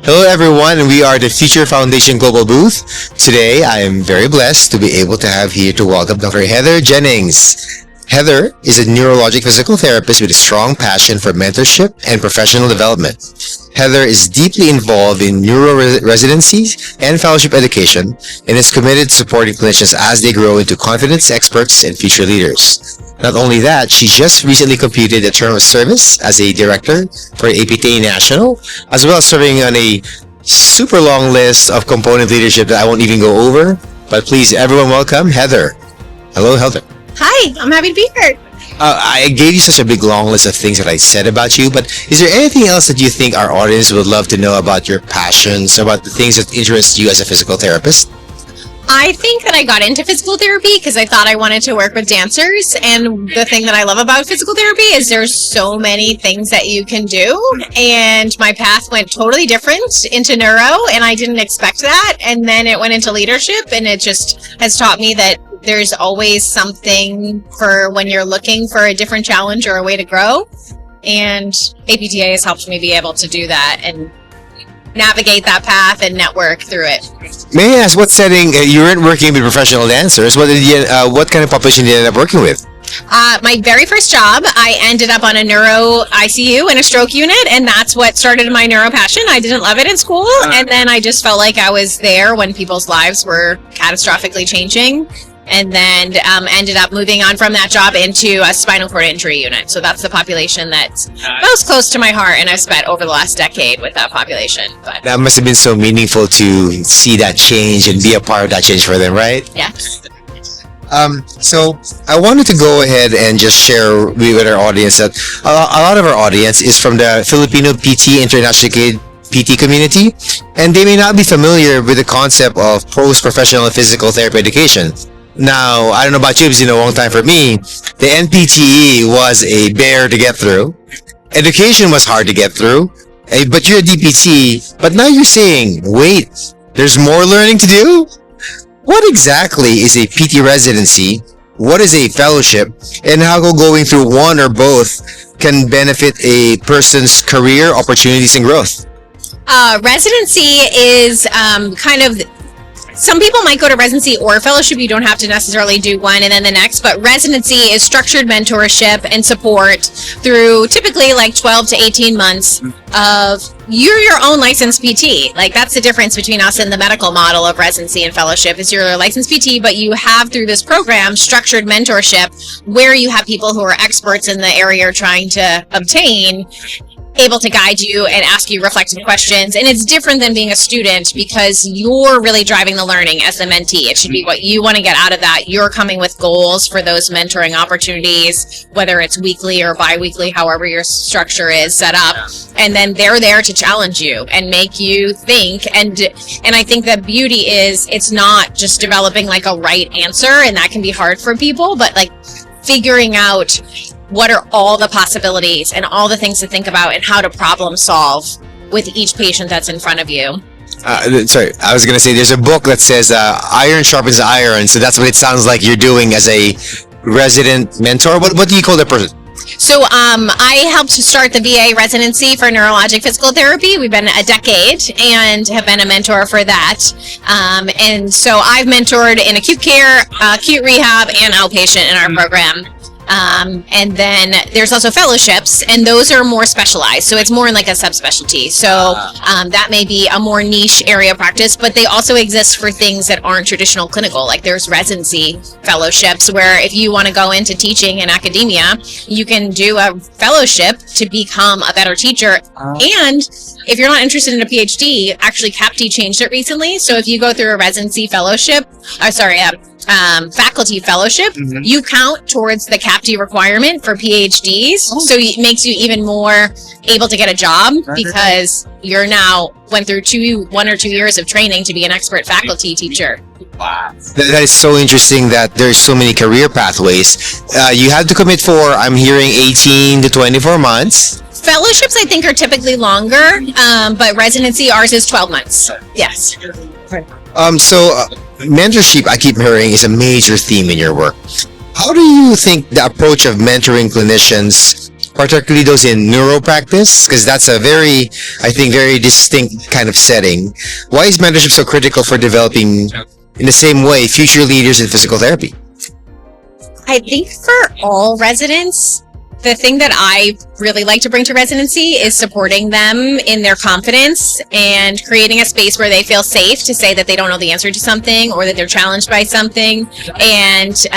Hello, everyone, and we are the Future Foundation Global Booth. Today, I am very blessed to be able to have here to welcome Dr. Heather Jennings. Heather is a neurologic physical therapist with a strong passion for mentorship and professional development. Heather is deeply involved in neuro residencies and fellowship education and is committed to supporting clinicians as they grow into confidence experts and future leaders. Not only that, she just recently completed a term of service as a director for APT National, as well as serving on a super long list of component leadership that I won't even go over. But please, everyone welcome Heather. Hello, Heather. Hi, I'm happy to be here. I gave you such a big long list of things that I said about you, but is there anything else that you think our audience would love to know about your passions, about the things that interest you as a physical therapist? I think that I got into physical therapy because I thought I wanted to work with dancers. And the thing that I love about physical therapy is there's so many things that you can do. And my path went totally different into neuro, and I didn't expect that. And then it went into leadership, and it just has taught me that there's always something for when you're looking for a different challenge or a way to grow. And APTA has helped me be able to do that and navigate that path and network through it. May I ask what setting you weren't working with professional dancers? What kind of population did you end up working with? My very first job, I ended up on a neuro ICU in a stroke unit, and that's what started my neuro passion. I didn't love it in school, and then I just felt like I was there when people's lives were catastrophically changing. And then ended up moving on from that job into a spinal cord injury unit. So that's the population that's most close to my heart, and I've spent over the last decade with that population. But that must have been so meaningful to see that change and be a part of that change for them, right? Yeah. So I wanted to go ahead and just share with our audience that a lot of our audience is from the Filipino PT International PT community, and they may not be familiar with the concept of post-professional physical therapy education. Now, I don't know about you, but it's been a long time for me. The NPTE was a bear to get through. Education was hard to get through. But you're a DPT, but now you're saying, wait, there's more learning to do? What exactly is a PT residency? What is a fellowship? And how going through one or both can benefit a person's career, opportunities, and growth? Residency is kind of... Some people might go to residency or fellowship. You don't have to necessarily do one and then the next, but residency is structured mentorship and support through typically like 12 to 18 months of you're your own licensed PT. Like that's the difference between us and the medical model of residency and fellowship is you're a licensed PT, but you have through this program structured mentorship where you have people who are experts in the area you're trying to obtain, able to guide you and ask you reflective questions. And it's different than being a student because you're really driving the learning as the mentee. It should be what you want to get out of that. You're coming with goals for those mentoring opportunities, whether it's weekly or bi-weekly, however your structure is set up. And then they're there to challenge you and make you think. And I think the beauty is it's not just developing like a right answer, and that can be hard for people, but like figuring out what are all the possibilities and all the things to think about and how to problem solve with each patient that's in front of you. Sorry, I was going to say there's a book that says iron sharpens iron. So that's what it sounds like you're doing as a resident mentor. What do you call that person? So I helped start the VA residency for neurologic physical therapy. We've been a decade and have been a mentor for that. And so I've mentored in acute care, acute rehab, and outpatient in our program. And then there's also fellowships, and those are more specialized. So it's more in like a subspecialty. So that may be a more niche area of practice, but they also exist for things that aren't traditional clinical. Like there's residency fellowships where if you want to go into teaching in academia, you can do a fellowship to become a better teacher. And if you're not interested in a PhD, actually CAPT changed it recently. So if you go through a residency fellowship, faculty fellowship, you count towards the CAPT requirement for PhDs. So it makes you even more able to get a job because you're now went through 1 or 2 years of training to be an expert faculty teacher. Wow. That is so interesting that there's so many career pathways. You have to commit for, I'm hearing 18 to 24 months. Fellowships, I think, are typically longer, but residency, ours is 12 months. Yes. Mentorship, I keep hearing, is a major theme in your work. How do you think the approach of mentoring clinicians particularly those in neuro practice, because that's a very, I think, very distinct kind of setting. Why is mentorship so critical for developing, in the same way, future leaders in physical therapy? I think for all residents, the thing that I really like to bring to residency is supporting them in their confidence and creating a space where they feel safe to say that they don't know the answer to something or that they're challenged by something. And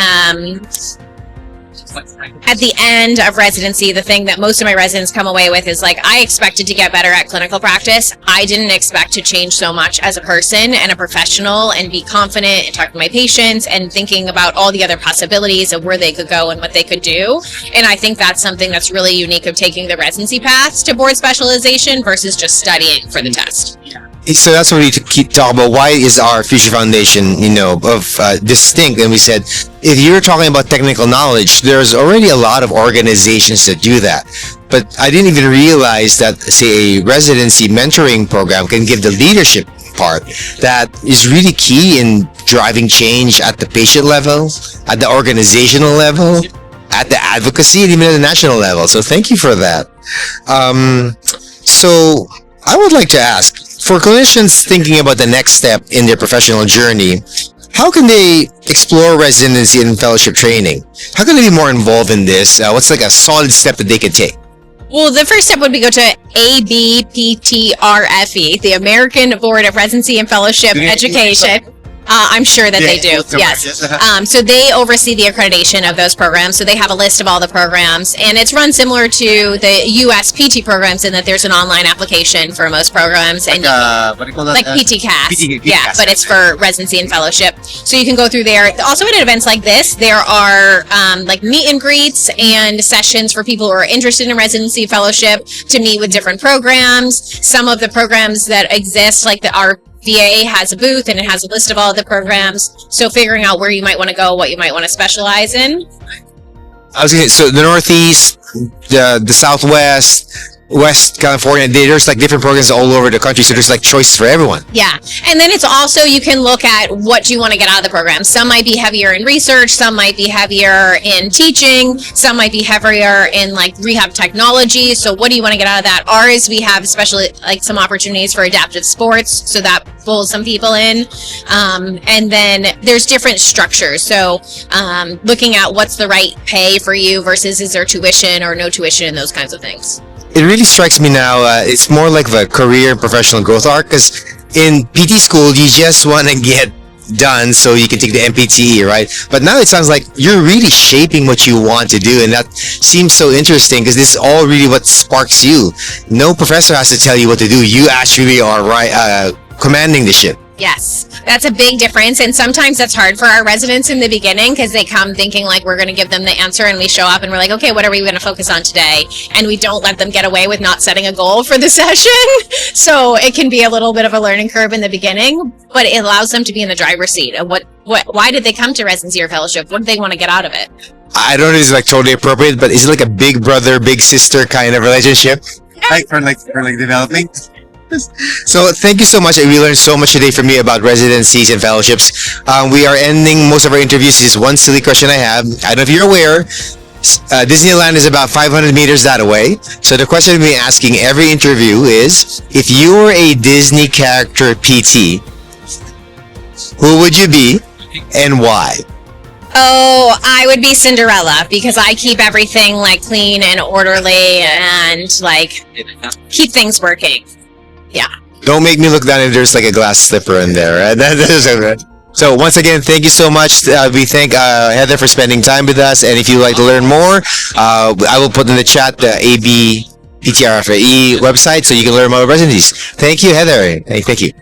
at the end of residency, the thing that most of my residents come away with is like, I expected to get better at clinical practice. I didn't expect to change so much as a person and a professional and be confident and talk to my patients and thinking about all the other possibilities of where they could go and what they could do. And I think that's something that's really unique of taking the residency path to board specialization versus just studying for the test. So that's what we keep talking about. Why is our future foundation, distinct? And we said, if you're talking about technical knowledge, there's already a lot of organizations that do that. But I didn't even realize that, say, a residency mentoring program can give the leadership part that is really key in driving change at the patient level, at the organizational level, at the advocacy, and even at the national level. So thank you for that. So I would like to ask, for clinicians thinking about the next step in their professional journey, how can they explore residency and fellowship training? How can they be more involved in this? What's like a solid step that they could take? Well, the first step would be go to ABPTRFE, the American Board of Residency and Fellowship Education. I'm sure that they do. Yes. So they oversee the accreditation of those programs. So they have a list of all the programs, and it's run similar to the US PT programs in that there's an online application for most programs, and what do you call that? like PT Cast. PT Yeah, Cast. but it's for residency and fellowship. So you can go through there. Also at events like this, there are like meet and greets and sessions for people who are interested in residency fellowship to meet with different programs. Some of the programs that exist, like our VA has a booth and it has a list of all of the programs. So figuring out where you might want to go, what you might want to specialize in. I was gonna say, so the Northeast, the Southwest, West California, there's like different programs all over the country, so there's like choices for everyone. Yeah, and then it's also, you can look at what you want to get out of the program. Some might be heavier in research, some might be heavier in teaching, some might be heavier in like rehab technology. So what do you want to get out of that? Ours, we have especially like some opportunities for adaptive sports, so that pulls some people in. And then there's different structures. So looking at what's the right pay for you versus is there tuition or no tuition and those kinds of things. It really strikes me now, it's more like a career and professional growth arc, because in PT school, you just want to get done so you can take the MPT, right? But now it sounds like you're really shaping what you want to do, and that seems so interesting because this is all really what sparks you. No professor has to tell you what to do. You actually are commanding the ship. Yes, that's a big difference. And sometimes that's hard for our residents in the beginning because they come thinking like we're going to give them the answer, and we show up and we're like, okay, what are we going to focus on today? And we don't let them get away with not setting a goal for the session. So it can be a little bit of a learning curve in the beginning, but it allows them to be in the driver's seat of why did they come to residency or fellowship? What do they want to get out of it? I don't know if it's like totally appropriate, but is it like a big brother, big sister kind of relationship? For developing? So thank you so much. We learned so much today from you about residencies and fellowships. We are ending most of our interviews. Just one silly question I have. I don't know if you're aware, Disneyland is about 500 meters that way. So the question I've been asking every interview is, if you were a Disney character PT, who would you be and why? Oh, I would be Cinderella because I keep everything like clean and orderly and like keep things working. Yeah. Don't make me look down if there's like a glass slipper in there. Right? So once again, thank you so much. We thank Heather for spending time with us. And if you'd like to learn more, I will put in the chat the ABPTRFE website so you can learn more about residencies. Thank you, Heather. Hey, thank you.